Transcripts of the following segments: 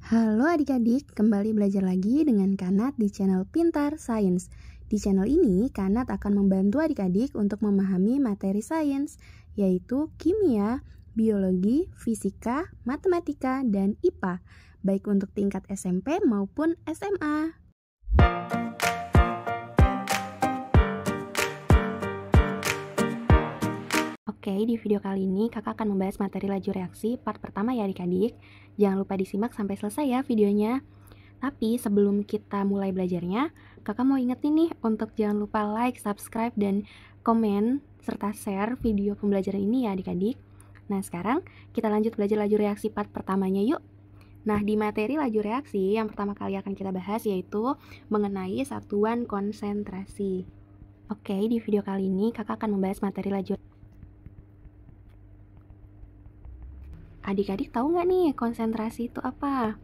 Halo adik-adik, kembali belajar lagi dengan Kanat di channel Pintar Sains. Di channel ini, Kanat akan membantu adik-adik untuk memahami materi sains, yaitu kimia, biologi, fisika, matematika, dan IPA, baik untuk tingkat SMP maupun SMA. Oke, di video kali ini kakak akan membahas materi laju reaksi part pertama ya adik-adik. Jangan lupa disimak sampai selesai ya videonya. Tapi sebelum kita mulai belajarnya, kakak mau ingetin nih untuk jangan lupa like, subscribe, dan komen, serta share video pembelajaran ini ya adik-adik. Nah sekarang kita lanjut belajar laju reaksi part pertamanya yuk. Nah di materi laju reaksi yang pertama kali akan kita bahas yaitu mengenai satuan konsentrasi. Oke, di video kali ini kakak akan membahas materi laju. Adik-adik tahu nggak nih konsentrasi itu apa?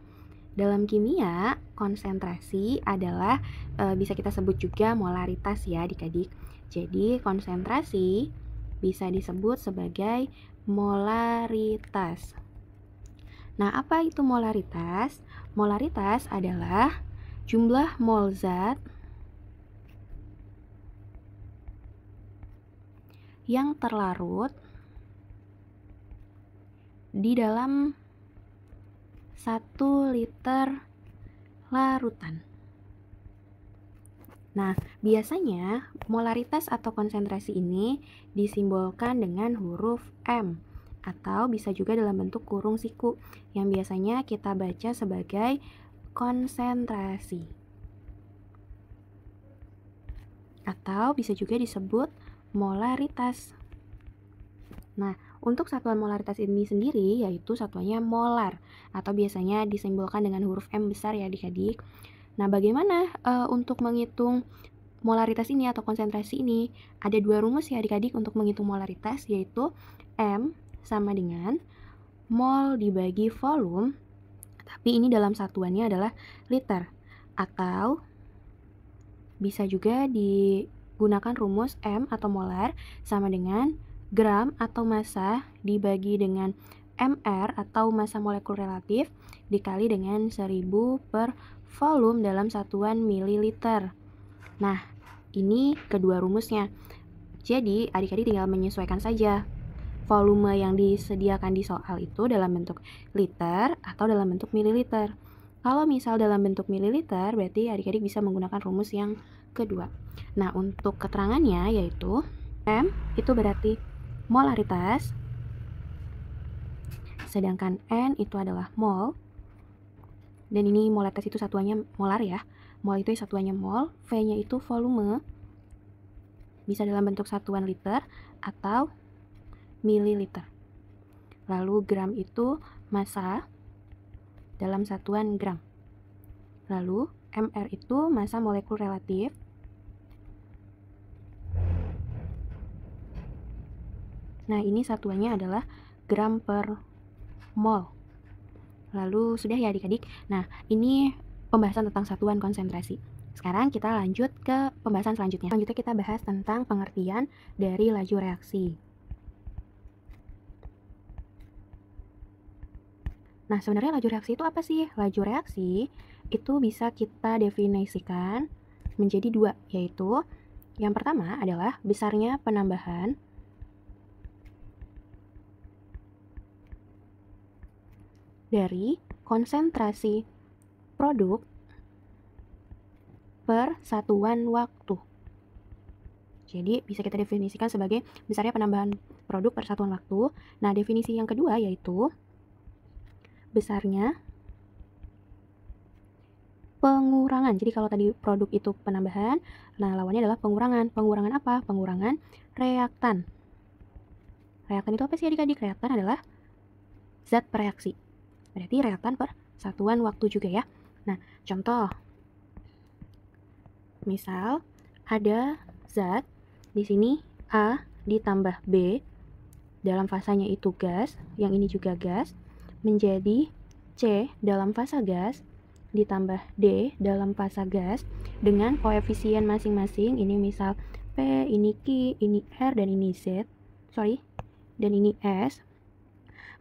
Dalam kimia, konsentrasi adalah bisa kita sebut juga molaritas ya adik-adik. Jadi konsentrasi bisa disebut sebagai molaritas. Nah, apa itu molaritas? Molaritas adalah jumlah mol zat yang terlarut di dalam 1 liter larutan. Nah, biasanya molaritas atau konsentrasi ini disimbolkan dengan huruf M atau bisa juga dalam bentuk kurung siku yang biasanya kita baca sebagai konsentrasi. Atau bisa juga disebut molaritas. Nah, untuk satuan molaritas ini sendiri yaitu satuannya molar atau biasanya disimbolkan dengan huruf M besar ya adik-adik. Nah, bagaimana untuk menghitung molaritas ini atau konsentrasi ini? Ada 2 rumus ya adik-adik untuk menghitung molaritas, yaitu M sama dengan mol dibagi volume, tapi ini dalam satuannya adalah liter. Atau bisa juga digunakan rumus M atau molar sama dengan gram atau massa dibagi dengan mR atau massa molekul relatif dikali dengan 1000 per volume dalam satuan mililiter. Nah, ini kedua rumusnya. Jadi, adik-adik tinggal menyesuaikan saja volume yang disediakan di soal itu dalam bentuk liter atau dalam bentuk mililiter. Kalau misal dalam bentuk mililiter, berarti adik-adik bisa menggunakan rumus yang kedua. Nah, untuk keterangannya yaitu M itu berarti molaritas, sedangkan N itu adalah mol, dan ini molaritas itu satuannya molar ya, mol itu satuannya mol, V-nya itu volume, bisa dalam bentuk satuan liter atau mililiter. Lalu gram itu massa dalam satuan gram. Lalu mR itu massa molekul relatif, nah ini satuannya adalah gram per mol. Lalu sudah ya adik-adik. Nah ini pembahasan tentang satuan konsentrasi. Sekarang kita lanjut ke pembahasan selanjutnya. Selanjutnya kita bahas tentang pengertian dari laju reaksi. Nah sebenarnya laju reaksi itu apa sih? Laju reaksi itu bisa kita definisikan menjadi 2, yaitu yang pertama adalah besarnya penambahan dari konsentrasi produk per satuan waktu. Jadi bisa kita definisikan sebagai besarnya penambahan produk per satuan waktu. Nah, definisi yang kedua yaitu besarnya pengurangan. Jadi kalau tadi produk itu penambahan, nah lawannya adalah pengurangan. Pengurangan apa? Pengurangan reaktan. Reaktan itu apa sih adik-adik? Reaktan adalah zat bereaksi. Berarti reaktan per satuan waktu juga ya. Nah, contoh. Misal ada zat di sini A ditambah B dalam fasanya itu gas, yang ini juga gas, menjadi C dalam fasa gas ditambah D dalam fasa gas dengan koefisien masing-masing. Ini misal P, ini Q, ini R, dan ini Z. Dan ini S.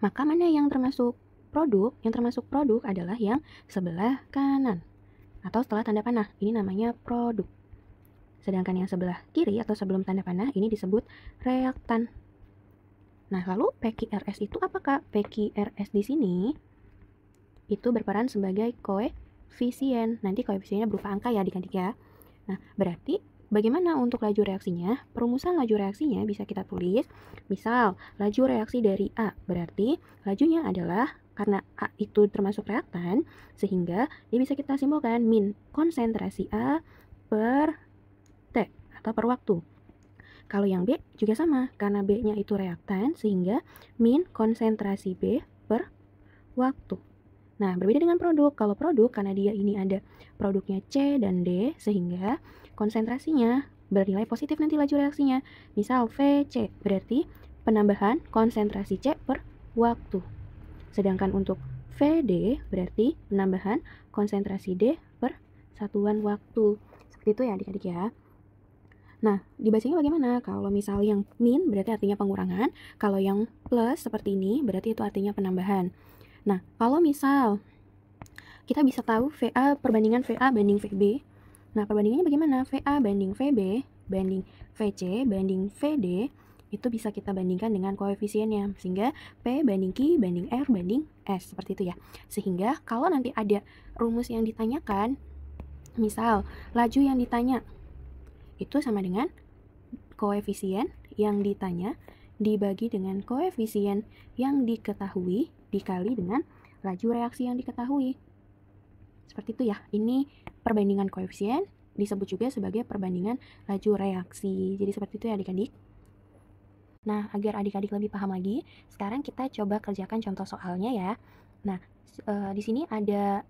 Maka mana yang termasuk produk, yang termasuk produk adalah yang sebelah kanan atau setelah tanda panah. Ini namanya produk. Sedangkan yang sebelah kiri atau sebelum tanda panah ini disebut reaktan. Nah, lalu PQRS itu apa, Kak? PQRS di sini itu berperan sebagai koefisien. Nanti koefisiennya berupa angka ya adik-adik ya. Nah, berarti bagaimana untuk laju reaksinya? Perumusan laju reaksinya bisa kita tulis. Misal, laju reaksi dari A, berarti lajunya adalah karena A itu termasuk reaktan, sehingga dia bisa kita simbolkan min konsentrasi A per T atau per waktu. Kalau yang B juga sama, karena B-nya itu reaktan, sehingga min konsentrasi B per waktu. Nah, berbeda dengan produk. Kalau produk, karena dia ini ada produknya C dan D, sehingga konsentrasinya bernilai positif nanti laju reaksinya. Misal VC, berarti penambahan konsentrasi C per waktu. Sedangkan untuk VD, berarti penambahan konsentrasi D per satuan waktu. Seperti itu ya adik-adik ya. Nah, dibacanya bagaimana? Kalau misal yang min berarti artinya pengurangan, kalau yang plus seperti ini berarti itu artinya penambahan. Nah, kalau misal kita bisa tahu VA perbandingan VA banding VB. Nah, perbandingannya bagaimana? VA banding VB banding VC banding VD itu bisa kita bandingkan dengan koefisiennya, sehingga P banding Q banding R banding S, seperti itu ya. Sehingga kalau nanti ada rumus yang ditanyakan, misal laju yang ditanya itu sama dengan koefisien yang ditanya dibagi dengan koefisien yang diketahui dikali dengan laju reaksi yang diketahui. Seperti itu ya. Ini perbandingan koefisien disebut juga sebagai perbandingan laju reaksi. Jadi seperti itu ya adik-adik. Nah, agar adik-adik lebih paham lagi, sekarang kita coba kerjakan contoh soalnya ya. Nah, di sini ada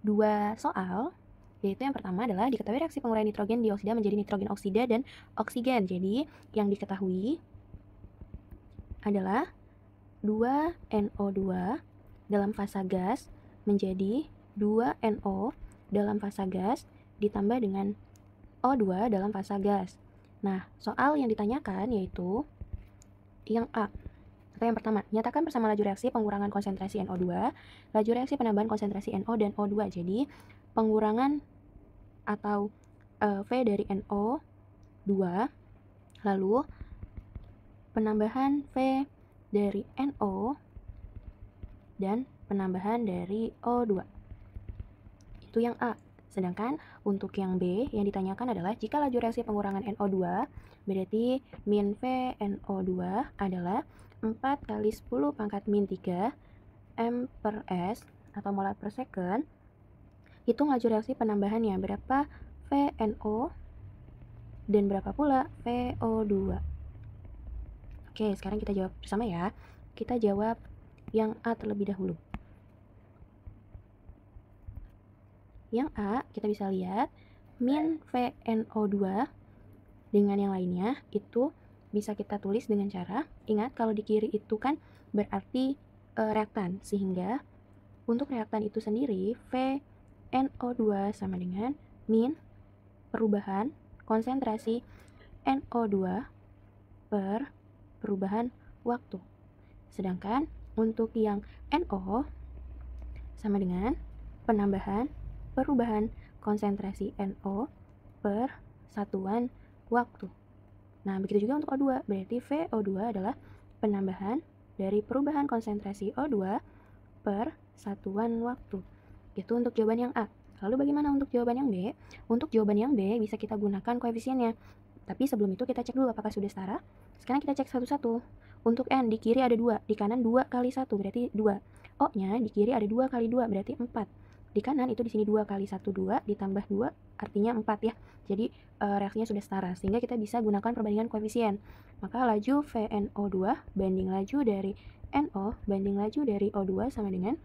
2 soal, yaitu yang pertama adalah diketahui reaksi penguraian nitrogen dioksida menjadi nitrogen oksida dan oksigen. Jadi, yang diketahui adalah 2NO2 dalam fasa gas menjadi 2NO dalam fasa gas ditambah dengan O2 dalam fasa gas. Nah, soal yang ditanyakan yaitu yang A, atau yang pertama, nyatakan bersama laju reaksi pengurangan konsentrasi NO2, laju reaksi penambahan konsentrasi NO dan O2. Jadi, pengurangan atau V dari NO2, lalu penambahan V dari NO, dan penambahan dari O2. Itu yang A. Sedangkan untuk yang B, yang ditanyakan adalah jika laju reaksi pengurangan NO2, berarti min V NO2 adalah 4 kali 10 pangkat min 3 M per S atau molar per second. Hitung laju reaksi penambahannya, berapa VNO dan berapa pula VO2. Oke, sekarang kita jawab bersama ya. Kita jawab yang A terlebih dahulu. Yang A, kita bisa lihat min VNO2 dengan yang lainnya itu bisa kita tulis dengan cara, ingat kalau di kiri itu kan berarti reaktan, sehingga untuk reaktan itu sendiri VNO2 sama dengan min perubahan konsentrasi NO2 per perubahan waktu. Sedangkan untuk yang NO sama dengan penambahan perubahan konsentrasi NO per satuan waktu. Nah, begitu juga untuk O2, berarti VO2 adalah penambahan dari perubahan konsentrasi O2 per satuan waktu. Itu untuk jawaban yang A. Lalu bagaimana untuk jawaban yang B? Untuk jawaban yang B bisa kita gunakan koefisiennya. Tapi sebelum itu kita cek dulu apakah sudah setara. Sekarang kita cek satu-satu. Untuk N di kiri ada 2, di kanan 2 kali 1 berarti 2. O-nya di kiri ada 2 kali 2 berarti 4. Di kanan itu di sini 2 kali 1 2 ditambah 2 artinya 4 ya. Jadi reaksinya sudah setara sehingga kita bisa gunakan perbandingan koefisien. Maka laju VNO2 banding laju dari NO banding laju dari O2 sama dengan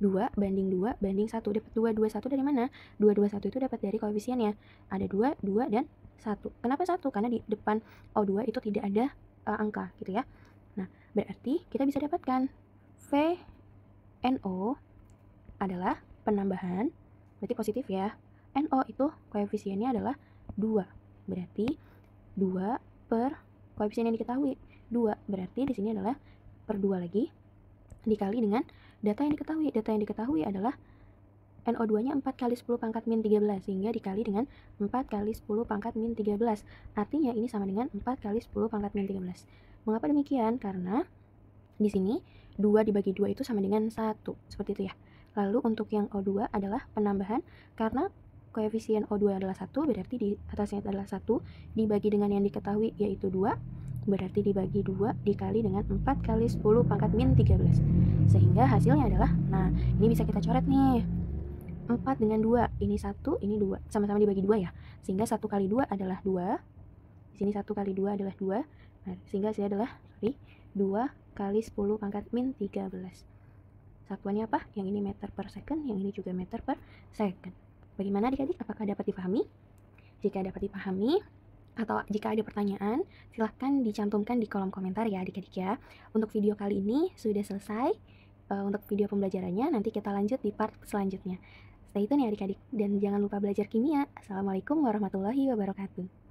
2 banding 2 banding 1. Dapat 2, 2, 1 dari mana? 2, 2, 1 itu dapat dari koefisiennya. Ada 2, 2, dan 1. Kenapa 1? Karena di depan O2 itu tidak ada angka gitu ya. Nah, berarti kita bisa dapatkan VNO adalah penambahan, berarti positif ya. NO itu koefisiennya adalah 2. Berarti 2 per koefisien yang diketahui. 2 berarti di sini adalah per 2 lagi. dikali dengan data yang diketahui. Data yang diketahui adalah NO2-nya 4 kali 10 pangkat min 13, sehingga dikali dengan 4 kali 10 pangkat min 13. Artinya ini sama dengan 4 kali 10 pangkat min 13. Mengapa demikian? Karena di sini 2 dibagi 2 itu sama dengan 1, seperti itu ya. Lalu untuk yang O2 adalah penambahan, karena koefisien O2 adalah 1, berarti di atasnya adalah 1, dibagi dengan yang diketahui yaitu 2, berarti dibagi 2 dikali dengan 4 kali 10 pangkat min 13. Sehingga hasilnya adalah, nah ini bisa kita coret nih. 4 dengan 2, ini 1, ini 2, sama-sama dibagi 2 ya. Sehingga 1 kali 2 adalah 2. Di sini 1 kali 2 adalah 2. Nah, sehingga hasilnya adalah 2 kali 10 pangkat min 13. Satuannya apa? Yang ini meter per second, yang ini juga meter per second. Bagaimana adik-adik? Apakah dapat dipahami? Jika dapat dipahami, atau jika ada pertanyaan, silahkan dicantumkan di kolom komentar ya adik-adik ya. Untuk video kali ini sudah selesai. Untuk video pembelajarannya nanti kita lanjut di part selanjutnya. Stay tune ya adik-adik, dan jangan lupa belajar kimia. Assalamualaikum warahmatullahi wabarakatuh.